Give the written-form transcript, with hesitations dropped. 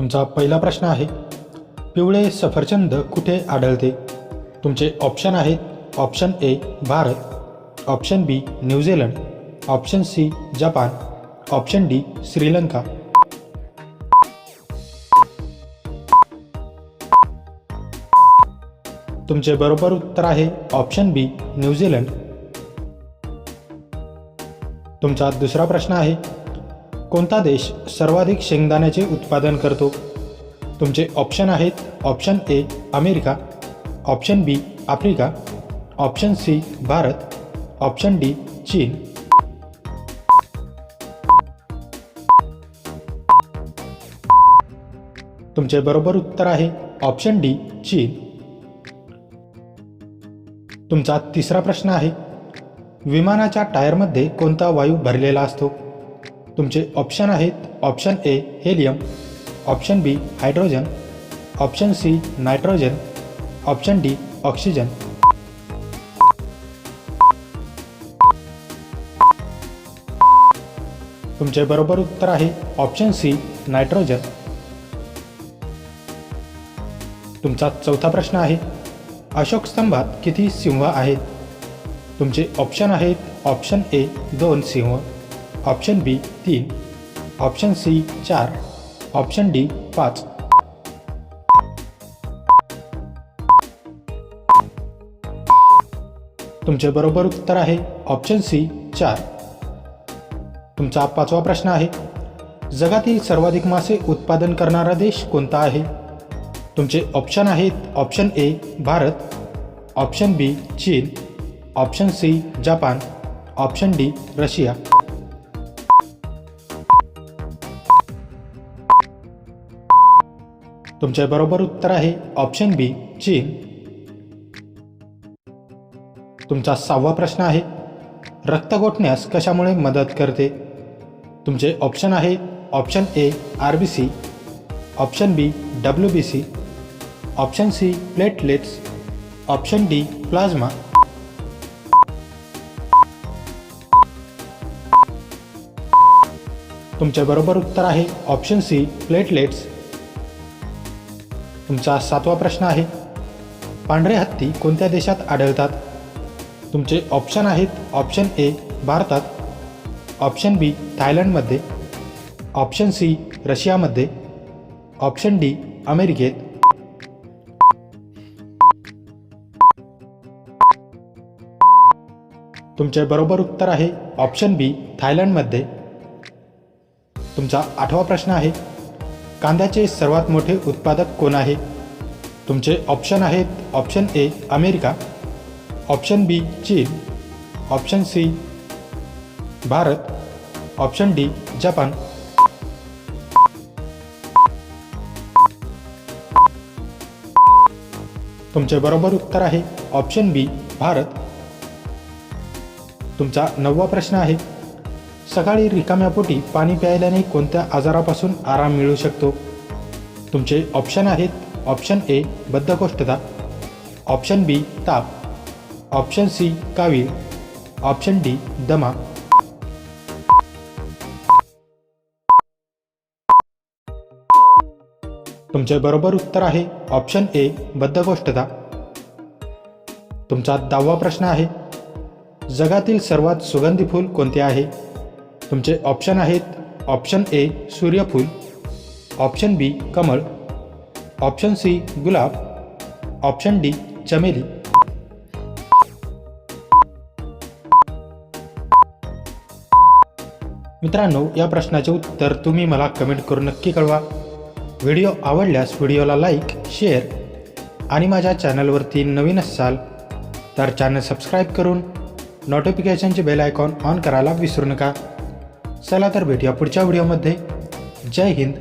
तुमचा पहिला प्रश्न आहे, पिवळे सफरचंद कुठे आढळते? तुमचे ऑप्शन आहेत option A Bharat, option B New Zealand, option C Japan, option D Sri Lanka. तुमचे बरोबर उत्तर आहे ऑप्शन बी न्यूझीलंड. तुमचा दुसरा प्रश्न आहे, कोणता देश सर्वाधिक शेंगदाण्याचे उत्पादन करतो? तुमचे ऑप्शन आहेत option A America, option B Africa, option C Bharat, option D चीन. तुमचे बरोबर उत्तर आहे ऑप्शन डी चीन. तुमचा तिसरा प्रश्न आहे, विमानाच्या टायरमध्ये कोणता वायू भरलेला असतो? तुमचे ऑप्शन आहेत option A helium, option B hydrogen, option C nitrogen, option D oxygen. तुमचे बरोबर उत्तर आहे ऑप्शन सी नायट्रोजन. तुमचा चौथा प्रश्न आहे, अशोक स्तंभात किती सिंह आहेत? तुमचे ऑप्शन आहेत ऑप्शन ए 2 सिंह, option B 3, option C 4, option D 5. तुमचे बरोबर उत्तर आहे ऑप्शन सी 4. तुमचा पाचवा प्रश्न आहे, जगातील सर्वाधिक मासे उत्पादन करणारा देश कोणता आहे? तुमचे ऑप्शन आहेत option A Bharat, option B चीन, option C Japan, option D Russia. तुमचे बरोबर उत्तर आहे ऑप्शन बी चीन. तुमचा सहावा प्रश्न आहे, रक्त गोठण्यास कशामुळे मदत करते? तुमचे ऑप्शन आहेत option A RBC, option B WBC, option C platelets, option D plasma. तुमचे बरोबर उत्तर आहे ऑप्शन सी प्लेटलेट्स. तुमचा सातवा प्रश्न आहे, पांढरे हत्ती कोणत्या देशात आढळतात? तुमचे ऑप्शन आहेत ऑप्शन ए भारतात, ऑप्शन बी थायलंडमध्ये, ऑप्शन सी रशियामध्ये, ऑप्शन डी अमेरिकेत. तुमचे बरोबर उत्तर आहे ऑप्शन बी थायलंडमध्ये. तुमचा आठवा प्रश्न आहे, कांद्याचे सर्वात मोठे उत्पादक कोण आहे? तुमचे ऑप्शन आहेत option A America, option B चीन, option C Bharat, option D Japan. तुमचे बरोबर उत्तर आहे ऑप्शन बी भारत. तुमचा नववा प्रश्न आहे, सकाळी रिकाम्या पोटी पाणी प्यायल्याने कोणत्या आजारापासून आराम मिळू शकतो? तुमचे ऑप्शन आहेत ऑप्शन ए बद्धकोष्ठता, ऑप्शन बी ताप, ऑप्शन सी कावीळ, ऑप्शन डी दमा. तुमचे बरोबर उत्तर आहे ऑप्शन ए बद्धकोष्ठता. तुमचा 10वा प्रश्न आहे, जगातील सर्वात सुगंधी फूल कोणते आहे? तुमचे ऑप्शन आहेत ऑप्शन ए सूर्यफूल, ऑप्शन बी कमळ, ऑप्शन सी गुलाब, ऑप्शन डी चमेली. मित्रांनो, या प्रश्नाचे उत्तर तुम्ही मला कमेंट करून नक्की कळवा. व्हिडिओ आवडल्यास व्हिडिओला लाईक, शेअर आणि माझ्या चॅनलवरती नवीन असाल तर चॅनल सबस्क्राईब करून नोटिफिकेशनचे बेल आयकॉन ऑन करायला विसरू नका. चला तर भेटूया पुढच्या व्हिडिओमध्ये. जय हिंद.